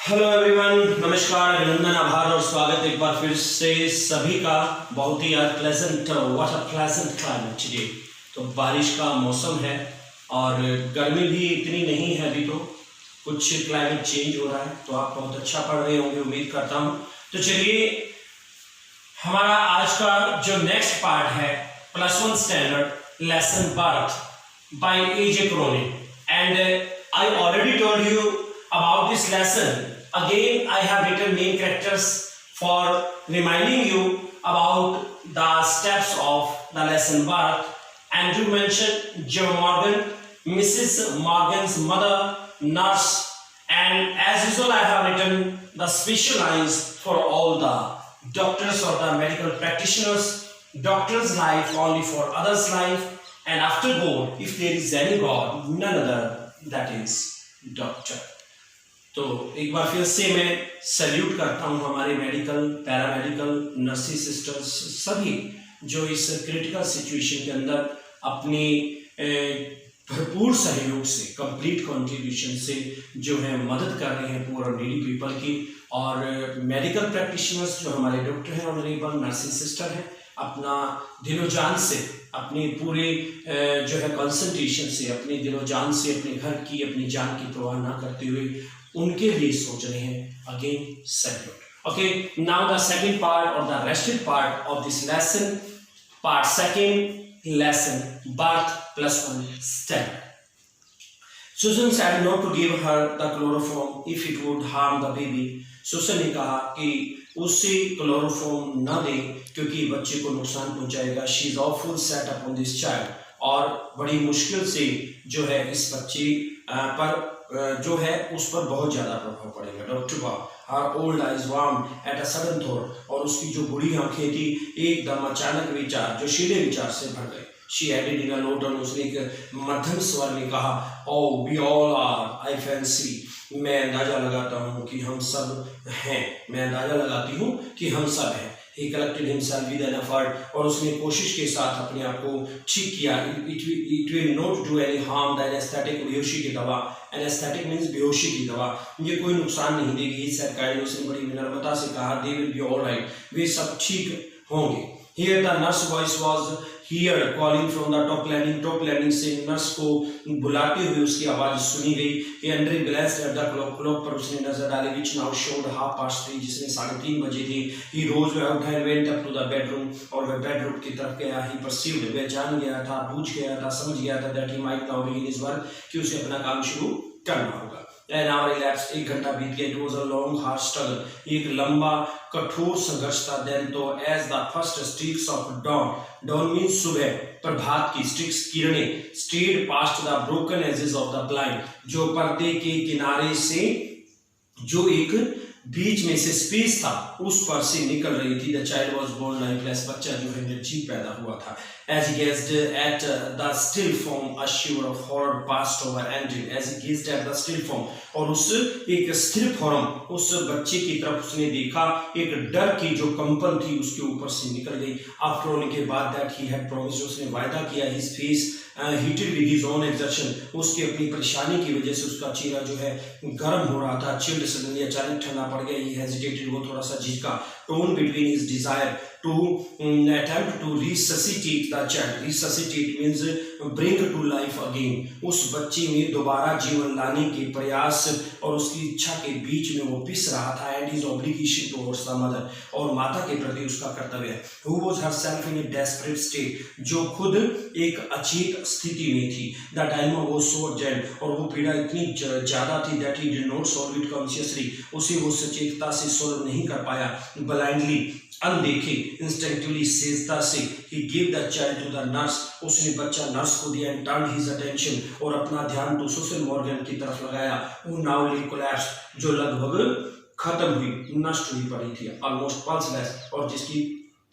Hello everyone, नमस्कार, अभिनंदन, आभार और स्वागत एक बार फिर से सभी का। बहुत ही यार pleasant, what a pleasant climate today. तो बारिश का मौसम है और गर्मी भी इतनी नहीं है अभी, तो कुछ क्लाइमेट चेंज हो रहा है। तो आप बहुत अच्छा पढ़ रहे होंगे, उम्मीद करता हूँ। तो चलिए, हमारा आज का जो नेक्स्ट पार्ट है +1 standard lesson Birth by A J. Cronin. And I already told you about this lesson. Again, I have written main characters for reminding you about the steps of the lesson birth. And you mentioned Joe Morgan, Mrs. Morgan's mother, nurse, and as usual I have written the special lines for all the doctors or the medical practitioners. Doctor's life only for others' life, and after God, if there is any God, none other, that is doctor. तो एक बार फिर से मैं salute करता हूँ हमारे medical, paramedical, nursing sisters, सभी जो इस क्रिटिकल सिचुएशन के अंदर अपनी भरपूर सहयोग से, कंप्लीट कंट्रीब्यूशन से जो है मदद कर रहे हैं पूरा नीडी पीपल की। और मेडिकल प्रैक्टिशनर्स जो हमारे डॉक्टर हैं, ऑनरेबल नर्सिंग सिस्टर हैं, अपना दिलो जान से, अपनी पूरे जो है कंसंट्रेशन से, अपने दिलो जान से अपने घर की, अपनी जान की परवाह ना करते हुए उनके लिए सोच रहे हैं। Again salute. Okay, now the second part और the rested part of this lesson, part second, lesson Birth +1 standard. Susan said not to give her the chloroform if it would harm the baby. Susan ने कहा कि उसे chloroform न दे क्योंकि बच्चे को नुकसान पहुंचाएगा। She is awful set upon this child, और बड़ी मुश्किल से जो है इस बच्चे पर जो है उस पर बहुत ज्यादा प्रभाव पड़ेगा। डॉक्टर का her old eyes warmed at a sudden thought, और उसकी जो बुरी आंखें थी एकदम अचानक विचार, जो शीले विचार से भर गए। She added in a low tone, उसने एक मध्यम स्वर में कहा, Oh, we all are, I fancy, मैं अंदाजा लगाता हूँ कि हम सब हैं, मैं अंदाजा लगाती हूँ कि हम सब हैं। He collected himself with an effort, और उसने कोशिश के साथ अपने आप को ठीक किया। It will not do any harm, the anesthetic, बेहोशी की दवा, anesthetic means बेहोशी की दवा, ये कोई नुकसान नहीं देगी। He said kindly, उसने बड़ी विनम्रता से कहा, They will be all right, वे सब ठीक होंगे। Here the nurse voice was heard calling from the top landing से नर्स को बुलाते हुए उसकी आवाज सुनी गई। He Henry glanced at the clock पर उसने नजर डाली, which now showed 3:30, जिसमें 3:30 बजे थे। He rose and went up to the bedroom, और वह बेडरूम की तरफ गया। He perceived, वह जान गया था, बूझ गया था, समझ गया था that he might now begin his work, कि उसे अपना काम शुरू करना होगा। An hour elapsed, 1 घंटा बीत गया। It was a long hard struggle, एक लंबा कठोर संघर्ष था। Then though as the first streaks of dawn means सुबह, प्रभात की streaks किरणें, strayed past the broken edges of the blind, जो पर्दे के किनारे से, जो एक बीच में से स्पेस था उस पर से निकल रही थी। The child was born lifeless, बच्चा जो है निर्जीव पैदा हुआ था। As he gazed at the still form, a shiver of horror passed over Andrew. As he gazed at the still form, और उस एक स्थिर फॉर्म, उस बच्चे की तरफ उसने देखा, एक डर की जो कंपन थी उसके ऊपर से निकल गई। After all, के बाद that he had promised, उसने वायदा किया, his face heated with his own exertion, उसकी अपनी परेशानी की वजह से उसका चेहरा जो है गर्म हो रहा था। Chilled suddenly, अचानक ठंडा पड़ गया। He hesitated, वो थोड़ा सा झिझका। Torn between his desire to attempt to resuscitate the child. Resuscitate means bring to life again. उस बच्चे में दोबारा जीवन लाने के प्रयास और उसकी इच्छा के बीच में वो पिस रहा था। And his obligation towards the mother, और माता के प्रति उसका कर्तव्य। Who was herself in a desperate state, जो खुद एक अचेत स्थिति में थी। The dilemma was so urgent, और वो पीड़ा इतनी ज्यादा थी that he did not solve it consciously, उसे वो सचेतता से सॉल्व नहीं कर पाया। Blindly, अनदेखे, इंस्टिंक्टिवली, सेजता से, he gave the child to the nurse, उसने बच्चा नर्स को दिया। and turned his attention, और अपना ध्यान तो सुसन मॉर्गन की तरफ लगाया। who now lay collapsed, जो लगभग खत्म हुई, नष्ट हुई पड़ी थी, almost pulseless, और जिसकी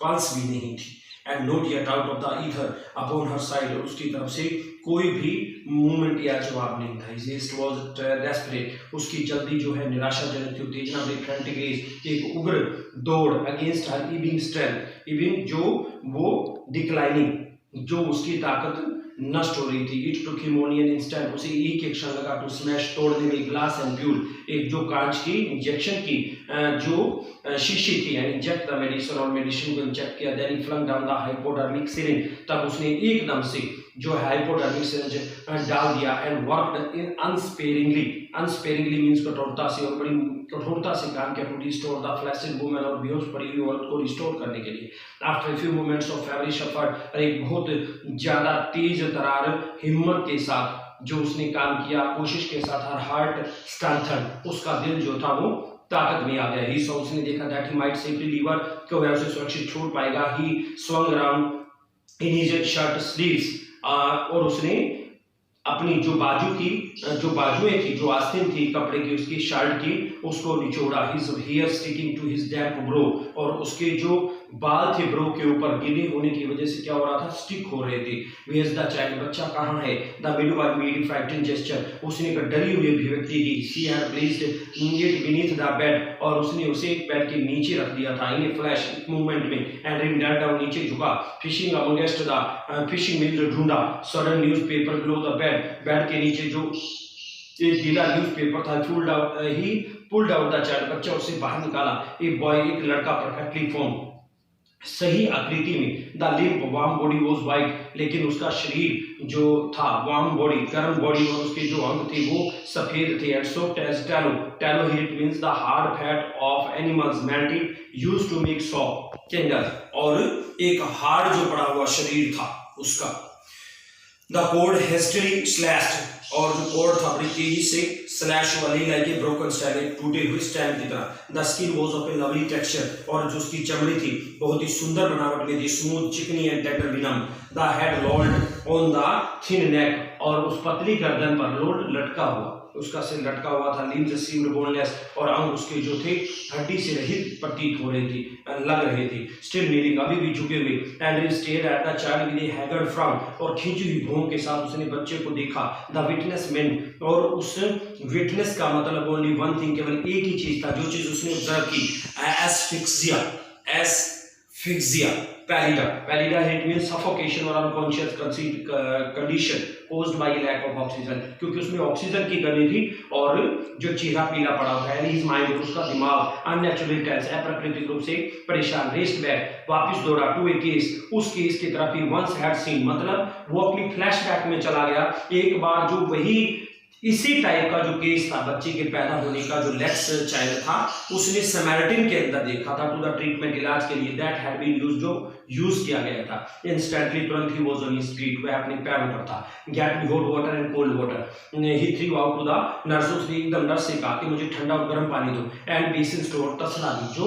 पल्स भी नहीं थी। and not yet out of the ether upon her side, उसकी तरफ से कोई भी मूवमेंट या जवाब नहीं था। His haste was desperate, उसकी जल्दी जो है निराशाजनक थी। उत्तेजना में frantic race, एक उग्र दौड़, against her ebbing strength, ebbing जो वो declining, जो उसकी ताकत नष्ट हो रही थी। It took him only an instant, उसे एक क्षण लगा टू स्मैश, तोड़ने में ग्लास एम्प्यूल, एक जो कांच की इंजेक्शन की जो शीशी थी, एंड इंजेक्ट द मेडिसिन, और मेडिसिन को इंजेक्ट किया। Then he flung down the hypodermic syringe, तब उसने एकदम से जो हाइपोडर्मिक सिरिंज डाल दिया। And worked in unsparingly, unsparingly means कठोरता से, और बड़ी कठोरता से काम किया to restore the flaccid woman, और बेहोश पड़ी हुई औरत को रिस्टोर करने के लिए। After a few moments of feverish effort, एक बहुत ज्यादा तेज तरार हिम्मत के साथ जो उसने काम किया, कोशिश के साथ, हर हार्ट स्ट्रेंथन, उसका दिल जो था वो ताकत में आ गया। ही सॉ, उसने देखा that he might safely leave her, कि वह उसे सुरक्षित छोड़ पाएगा। He swung around in his shirt sleeves, और उसने अपनी जो बाजू की जो बाजुएं थी, जो आस्तीन थी कपड़े की उसकी शर्ट की, उसको निचोड़ा। His hair sticking to his damp brow, और उसके जो बाल थे ब्रो के ऊपर गिले होने की वजह से क्या हो रहा था, स्टिक हो रहे थे। वेयर्स द चाइल्ड, बच्चा कहाँ है। The midwife made a frightened gesture, उसने एक डरी हुई अभिव्यक्ति दी। She had placed it beneath the bed, और उसने उसे एक बेड के नीचे रख दिया था। इन ए फ्लैश, एक मूवमेंट में, एंड रिम डैट डाउन, नीचे झुका। Fishing amongst the fishing means ढूंढा। Sudden newspaper below the bed, bed के नीचे जो एक गीला न्यूज़पेपर था, he pulled out the child, बच्चा उसे बाहर निकाला। एक बॉय, एक लड़का परफेक्टली फॉर्म, सही आकृति में। The limp warm body was white, लेकिन उसका शरीर जो था वार्म बॉडी, गर्म बॉडी, और उसके जो अंग थे वो सफेद थे। And soft as tallow, tallow here it means the hard fat of animals melted used to make soap candle, और एक हार्ड जो पड़ा हुआ शरीर था उसका। द कोड हेस्टली स्लैश्ड, और जो कोड था बड़ी तेजी से स्लैश वाली, लाइक ए ब्रोकन स्टैम, एक टूटे हुए स्टैम की तरह। The skin was of A lovely texture, और जो उसकी चमड़ी थी बहुत ही सुंदर बनावट में थी, स्मूथ, चिकनी एंड टेंडर विनम। The head lolled on the thin neck, और उस पतली गर्दन पर लोड लटका हुआ, उसका सिर लटका हुआ था। लिम्स सीम्ड बोनलेस, और अंग उसके जो थे हड्डी से रहित प्रतीत हो रहे थे, लग रहे थे। स्टिल नीलिंग, अभी भी झुके हुए। And stared at the child with A haggard frown, और खींची हुई भौं के साथ उसने बच्चे को देखा। द विटनेस मैन, और उस विटनेस का मतलब ओनली वन थिंग, केवल एक ही चीज था, जो चीज उसने ऑब्जर्व की, asphyxia, asphyxia pallida. Pallida it means suffocation और unconscious condition caused by lack of oxygen, क्योंकि उसमें ऑक्सीजन की कमी थी, और जो चेहरा पीला पड़ा हुआ है। His mind, उसका दिमाग अननेचुरली टेंस, अप्राकृतिक रूप से परेशान। रेस्ट बैक, वापस दौड़ा टू ए केस, उस केस की तरफ ही once had seen, मतलब वो अपनी फ्लैशबैक में चला गया। एक बार जो वही इसी टाइप का जो केस था, बच्चे के पैदा होने का, जो लेक्स चाइल्ड था, उसने समैरिटन के अंदर देखा था टू द ट्रीटमेंट, इलाज के लिए। दैट हैड बीन यूज्ड, जो यूज किया गया था। इंस्टेंटली, तुरंत ही वाज ऑन हिज फीट, वह अपने पैरों पर था। Get me hot water and cold water, he threw out to the nurse, उसने एकदम नर्स से कहा कि मुझे ठंडा और गर्म पानी दो। एंड बेसिन स्टोर, तसला दी, जो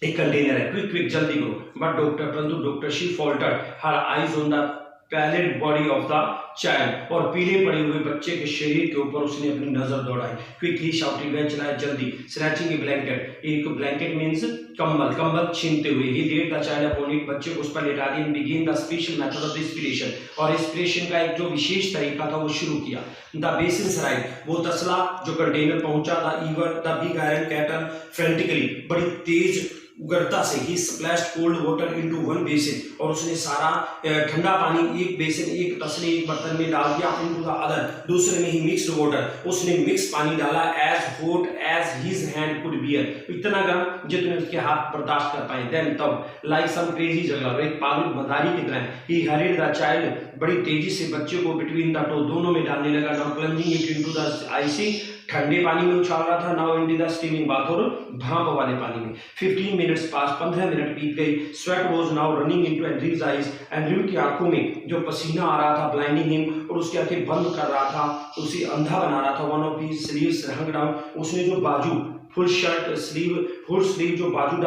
एक कंटेनर है, क्विक क्विक जल्दी करो। बट डॉक्टर, परंतु doctor, she faltered her eyes on the pallid body of the child, और पीले पड़े हुए बच्चे के शरीर के ऊपर उसने अपनी नजर दौड़ाई। क्विकली शाउटेड, वह चिल्लाया जल्दी। स्नैचिंग ए ब्लैंकेट, एक ब्लैंकेट मींस कंबल, कंबल छीनते हुए। He laid the child upon it, बच्चे को उस पर लेटा दिया। Begin the special method of inspiration, और इंस्पिरेशन का एक जो विशेष तरीका था वो शुरू किया। द बेसिन राइट, वो तसला जो कंटेनर पहुंचा। The ewer the big iron kettle frantically, बड़ी तेज उगरता से ही splashed cold water into one basin, और उसने सारा ठंडा पानी एक बेसिन, एक तसले, एक बर्तन में डाल दिया। इनटू द अदर, दूसरे में ही मिक्स्ड वाटर, उसने मिक्स पानी डाला। As hot as his hand could bear, इतना गर्म जितने उसके हाथ बर्दाश्त कर पाए। देन तब, लाइक सम क्रेजी जगलर, एक पागल मदारी की तरह, ही हरिड द चाइल्ड, बड़ी तेजी से बच्चे को बिटवीन द टो, दोनों में डालने लगा। Now plunging it into the icy, ठंडे पानी में उछाल रहा था। Now into the steaming bath, और भाप वाले पानी में। 15 मिनट्स पास, 15 मिनट बीत गई। Sweat was now running into Andrews eyes, Andrew की आंखों में जो पसीना आ रहा था, ब्लाइंडिंग हिम, और उसकी आंखें बंद कर रहा था, उसे अंधा बना रहा था। One of his sleeves hung down, उसने जो बाजू फुल स्लीव जो बाजू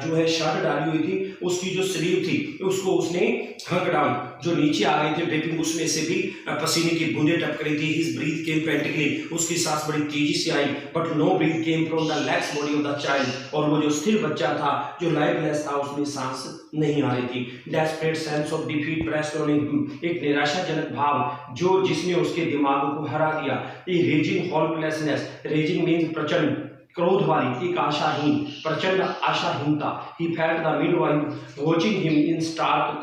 जो है शर्ट डाली हुई थी, उसकी जो स्लीव थी उसको उसने हंग डाउन, जो नीचे आ गई थी ड्रिपिंग, उसमें से भी पसीने की बूंदें टपक रही थी। हिज ब्रीथ केम पैंटिकली, उसकी सांस बड़ी तेजी से आई। But no breath came from the lax body of the child, और वो जो स्थिर बच्चा था, जो लाइफलेस था, उसमें सांस नहीं आ रही थी। Desperate sense of defeat pressed on him, एक निराशाजनक भाव जो जिसने उसके दिमाग को हरा दिया। A raging helplessness, raging means प्रचंड, क्रोध वाली, एक आशाहीन, प्रचंड आशाहीनता। He felt the midwife watching him in stark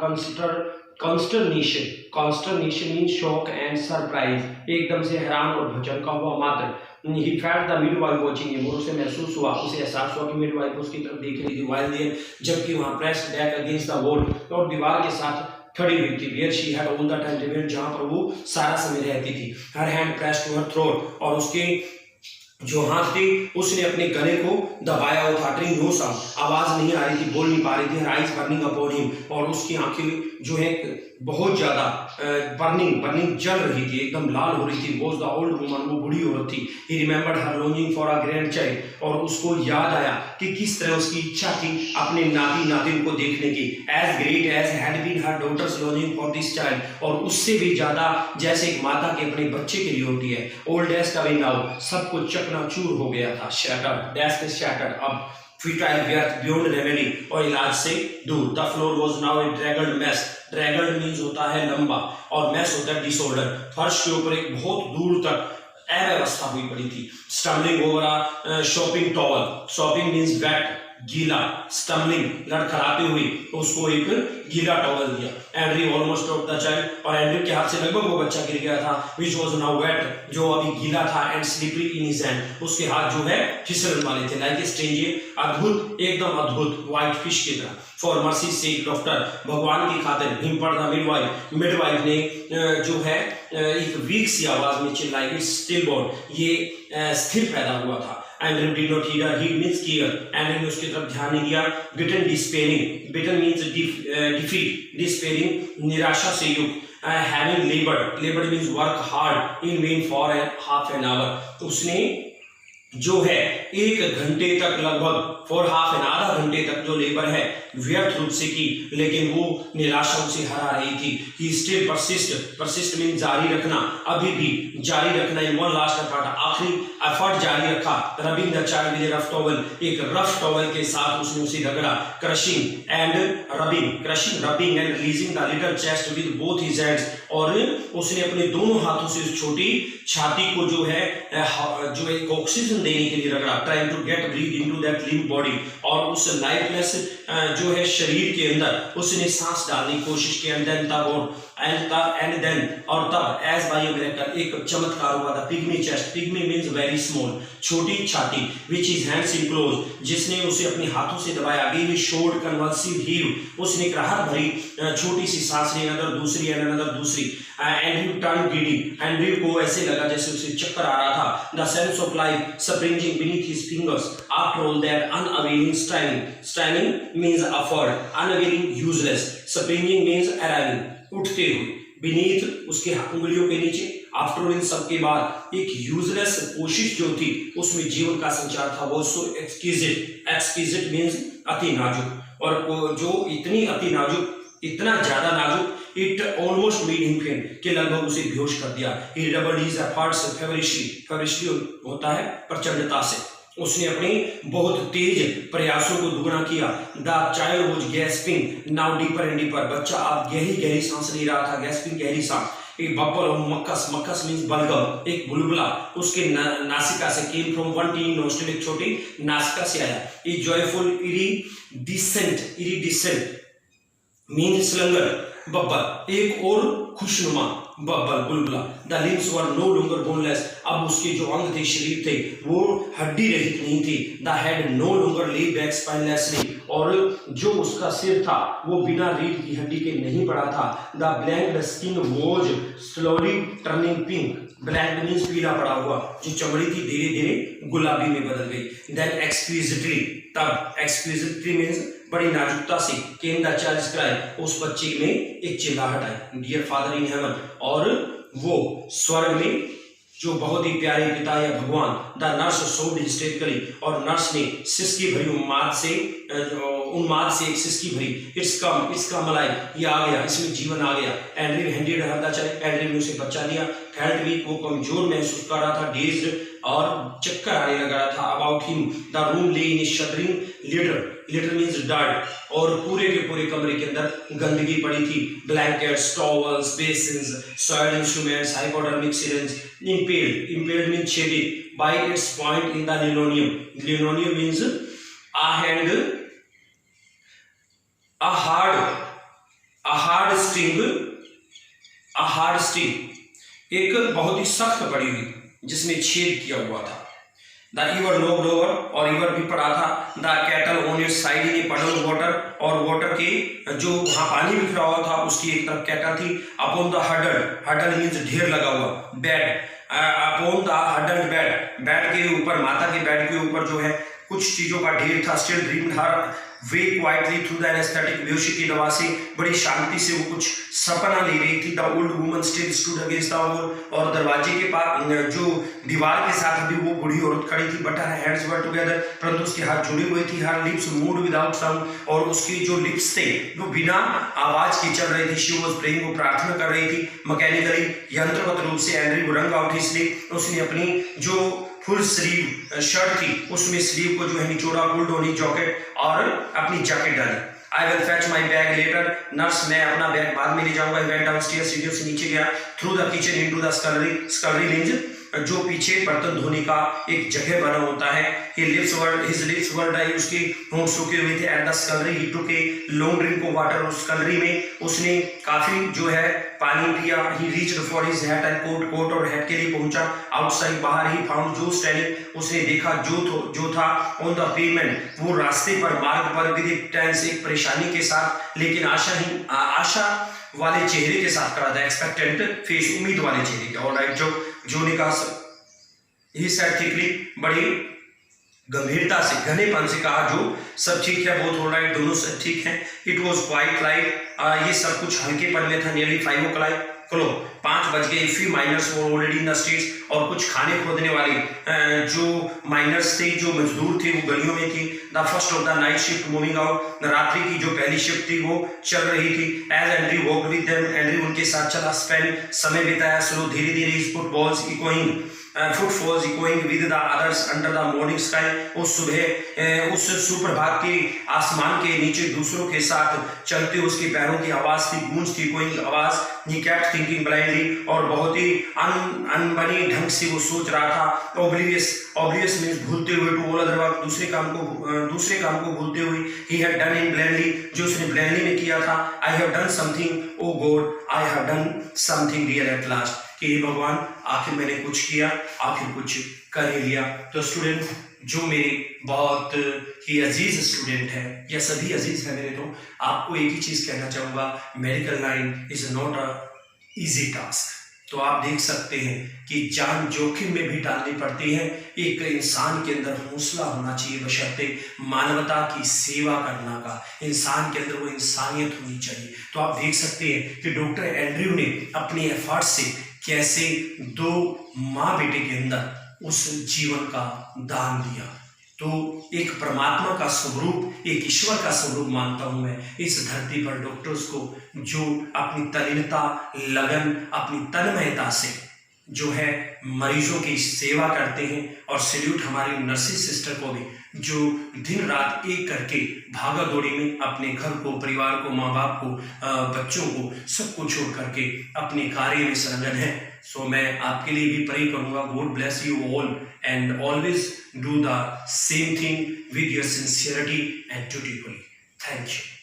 consternation mean shock and surprise, एकदम से हैरान और भचका हुआ मात्र। He felt the midwife watching him, और उसे महसूस हुआ, उसे एहसास हुआ कि मिडवाइफ उसकी तरफ देख रही थी। व्हाइल देयर, जबकि वहां pressed back against the wall, और दीवार के साथ खड़ी हुई थी। Where she had all the time remained, जहां पर वो सारा समय रहती थी। Her hand pressed to her throat, और उसके जो हाथ थे उसने अपने गले को दबाया हुआ था। ट्रिंग नो साउंड, आवाज नहीं आ रही थी, बोल नहीं पा रही थी। Her eyes burning upon him, और उसकी आंखें जो है बहुत ज्यादा बर्निंग जल रही थी, एकदम लाल हो रही थी। वॉज द ओल्ड वुमन, वो बूढ़ी औरत थी। ही remembered her longing for a grand child, और उसको याद आया कि किस तरह उसकी इच्छा थी अपने नाती नातिन को देखने की। As great as had been her daughter's longing for this child, और उससे भी ज्यादा जैसे एक माता के अपने बच्चे के लिए होती है। ओल्ड एज का नाउ, सब कुछ चकनाचूर हो गया था। शैटर्ड, डैश के शैटर्ड, अब futile व्यर्थ, बियॉन्ड रेमेडी, और इलाज से दूर। The floor was now a draggled mess, draggled means होता है लंबा, और मैस होता है डिसऑर्डर। फर्श के ऊपर एक बहुत दूर तक अव्यवस्था हुई पड़ी थी। Stumbling over a sopping towel, sopping means wet, गीला, स्टम्बलिंग लड़खड़ाते हुए उसको एक गीला टॉवल दिया। Andrew almost dropped the child, और एंड्रयू के हाथ से लगभग वो बच्चा गिर गया था। व्हिच वाज नाउ वेट, जो अभी गीला था, and slippery in his hand, उसके हाथ जो है फिसलने वाले थे। लाइक ए स्ट्रेंज, अद्भुत, एकदम अद्भुत, व्हाइट फिश की तरह। फॉर मर्सी सेक डॉक्टर, भगवान की खातिर। हिम पर द मिडवाइफ, मिडवाइफ ने जो है एक वीक सी आवाज में चिल्लाई, इट्स स्टिल बॉर्न, ये स्थिर पैदा हुआ था। Andrew did not heed means care, Andrew ने उसकी तरफ ध्यान नहीं दिया। Beaten despairing, beaten means defeat, despairing निराशा से युक्त। Having laboured means work hard in vain for half an hour, उसने जो है 1 घंटे तक, लगभग फॉर हाफ एन, आधा घंटे तक जो लेबर है व्यर्थ रूप से की, लेकिन वो निराशा उसे हरा रही थी। ही स्टिल परसिस्ट मीन जारी रखना, अभी भी जारी रखना। इन वन लास्ट एफर्ट, आखिरी एफर्ट जारी रखा। Rubbing the child with rough towel, एक रफ टॉवल के साथ उसने उसे रगड़ा। Crushing and rubbing and releasing the little chest with both his hands, और उसने अपने दोनों हाथों से उस छोटी छाती को जो है एक ऑक्सीजन देने के लिए रगड़ा। Trying to get breath into that limp body, और उस लाइफलेस जो है शरीर के अंदर उसने सांस डालने की कोशिश की। एंड देन और तब एज बाय अ मिरेकल, एक चमत्कार हुआ था। Pygmy chest, pygmy means very small, छोटी छाती। विच इज हैंड्स इनक्लोज, जिसने उसे अपने हाथों से दबाया। अगेन शोर्ड कन्वल्सिव हीव, उसने एक राहत भरी छोटी सी सांस ली। अनदर दूसरी, एंड अनदर दूसरी। एंड्रयू टर्न गिडी, एंड्रयू को ऐसे लगा जैसे उसे चक्कर आ रहा था। The sense of life springing beneath his fingers after all that unavailing straining means afford, unavailing useless, springing means arriving, उठते हुए, बीनीथ उसके उंगलियों के नीचे, आफ्टर ऑल इन सब के बाद एक यूजलेस कोशिश जो थी उसमें जीवन का संचार था। वो सो एक्सक्विजिट मींस अति नाजुक, और जो इतनी अति नाजुक, इतना ज्यादा नाजुक, इट ऑलमोस्ट मेड हिम फेंट, कि लगभग उसे बेहोश कर दिया। ही डबल्ड हिज एफर्ट्स फेवरिशली होता है प्रचंडता से, उसने अपने बहुत तेज प्रयासों को दुगना किया। The child was gasping now deeper and deeper, बच्चा अब गहरी सांस ले रहा था। गैस्पिंग, गहरी सांस। एक बबल और मक्कस मींस बलगम, एक बुलबुला उसके नासिका से, came from one tiny nostril, एक छोटी नासिका से आया। ए जॉयफुल इरिडिसेंट मींस स्लंगर, बब्बल, एक और खुशनुमा बब्बल, बुलबुला। The limbs were no longer boneless, अब उसके जो अंग थे, शरीर थे, वो हड्डी रहित नहीं थे। The head no longer lay back spinelessly, और जो उसका सिर था वो बिना रीढ़ की हड्डी के नहीं पड़ा था। The blanked skin was slowly turning pink, blank means पीला पड़ा हुआ, जो चमड़ी थी धीरे धीरे गुलाबी में बदल गई। देन एक्सक्विजिटली, तब एक्सक्विजिटली मींस बड़ी नाजुकता से, केम द चाइल्ड्स क्राई, उस बच्चे में एक चिल्लाहट आई। डियर फादर इन हेवन, और वो स्वर्ग में जो बहुत ही प्यारे पिता या भगवान। द नर्स सोब्ड हिस्टेरिकली, और नर्स ने सिसकी भरी उन्माद से एक सिसकी भरी। इट्स कम अलाइव, ये आ गया, इसमें जीवन आ गया। Andrew handed her the child, Andrew ने उसे बच्चा लिया। फेल्ट वीक, वो कमजोर महसूस कर रहा था। डेज्ड, और चक्कर आने लगा था। अबाउट हिम द रूम ले इन शटरिंग लिटर मींस डर्ट, और पूरे के पूरे कमरे के अंदर गंदगी पड़ी थी। Blankets, towels, basins, soiled instruments, hypodermic syringe. impaled means shaded by its point in the linoleum means a hard a hard sting, एक बहुत ही सख्त पड़ी हुई जिसमें छेद किया हुआ था। द ईवर नो ब्लोवर, और ईवर भी पड़ा था। The cattle on it's side इन पडल वाटर, और वाटर के जो वहां पानी बिखरा हुआ था उसकी एक तरफ कैटल थी। Upon the huddle, huddle means ढेर लगा हुआ, bed, upon the huddle bed, bed के ऊपर, माता के बेड के ऊपर जो है कुछ चीजों का ढेर था। Still dreamed her way quietly through the anaesthetic, बेहोशी की दवा से बड़ी शांति से वो कुछ सपना ले रही थी। The old woman still stood against the wall, और दरवाजे के पास जो दीवार के साथ अभी वो बूढ़ी औरत खड़ी थी। But her hands were together, परंतु उसके हाथ जुड़े हुए थे। हर लिप्स मूव्ड विदाउट साउंड, और उसकी जो लिप्स थे वो बिना आवाज के चल रही थी। शी वाज प्रेइंग, वो प्रार्थना कर रही थी मैकेनिकली, यंत्रवत रूप से। एंड्रयू रंग आउट हिज स्लीव, उसने अपनी जो फुल स्लीव शर्ट थी उसमें स्लीव को जो है निचोड़ा, पुल्ड ऑन हिज जैकेट, और अपनी जैकेट डाली। I will fetch my bag later, nurse, मैं अपना बैग बाद में ले जाऊंगा। वेंट डाउनस्टेयर्स, सीढ़ियों से नीचे गया। Through the kitchen into the scullery, scullery means जो पीछे बर्तन धोने का एक जगह बना होता है। हिज लिप्स वर ड्राई, उसके होंठ सूखे हुए थे। At the scullery he took a long drink of water, उस स्कलरी में उसने काफी जो है पानी पिया। He reached for his hat and coat, coat और हैट के लिए पहुंचा। आउटसाइड, बाहर ही फाउंड जो स्टैंडिंग, उसने देखा जो था ऑन द पेमेंट, वो रास्ते पर, मार्ग पर, विद टेंस, एक परेशानी के साथ लेकिन आशा वाले चेहरे के साथ करा था। एक्सपेक्टेंट फेस, उम्मीद वाले चेहरे के। ऑलराइट, जो ने कहा, ही सेड थिकली, बड़ी गंभीरता से, घनेपन से कहा, जो सब ठीक है, बोथ ऑलराइट, दोनों सब ठीक हैं। इट वाज क्वाइट लाइट, ये सब कुछ हल्केपन में था। नियरली 5 o'clock, 5 बज गए। Few miners were already in the streets, और कुछ खाने खोदने वाले जो माइनर्स थे, जो मजदूर थे, वो गलियों में थे। The first of the night shift moving out, रात्रि की जो पहली शिफ्ट थी वो चल रही थी। As Andrew walked with them, Andrew उनके साथ चला। स्पेंड, समय बिताया। स्लो, धीरे धीरे। His footfalls echoing with the others under the morning sky, उस सुबह, उस सुप्रभात के आसमान के नीचे दूसरों के साथ चलते उसके पैरों की आवाज थी, गूंज थी, कोई आवाज। ही केप्ट थिंकिंग ब्लाइंडली, और बहुत ही अनबनी ढंग से वो सोच रहा था। ऑब्वियस मीन्स भूलते हुए, टू ऑल अदर वर्क, दूसरे काम को भूलते हुए। He had done in blindly, जो उसने ब्लाइंडली में किया था। I have done something, oh God, I have done something real at last, कि हे भगवान, आखिर मैंने कुछ किया, आखिर कुछ कर ही लिया। तो स्टूडेंट, जो मेरे बहुत ही अजीज स्टूडेंट है, या सभी अजीज है मेरे, तो आपको एक ही चीज कहना चाहूंगा, medical line is not a easy task. तो आप देख सकते हैं कि जान जोखिम में भी डालनी पड़ती है। एक इंसान के अंदर हौसला होना चाहिए, बशर्ते मानवता की सेवा करना का, इंसान के अंदर वो इंसानियत होनी चाहिए। तो आप देख सकते हैं कि डॉक्टर एंड्रयू ने अपने एफर्ट से कैसे 2 माँ बेटे के अंदर उस जीवन का दान दिया। तो एक परमात्मा का स्वरूप, एक ईश्वर का स्वरूप मानता हूं मैं इस धरती पर डॉक्टर्स को, जो अपनी तल्लीनता, लगन, अपनी तन्मयता से जो है मरीजों की सेवा करते हैं। और सैल्यूट हमारी नर्सिंग सिस्टर को भी, जो दिन रात एक करके भागा दौड़ी में अपने घर को, परिवार को, माँ बाप को, बच्चों को, सबको छोड़ करके अपने कार्य में संलग्न है। सो मैं आपके लिए भी प्रे करूंगा, God bless you all and always do the same thing with your sincerity and dutifully. Thank you.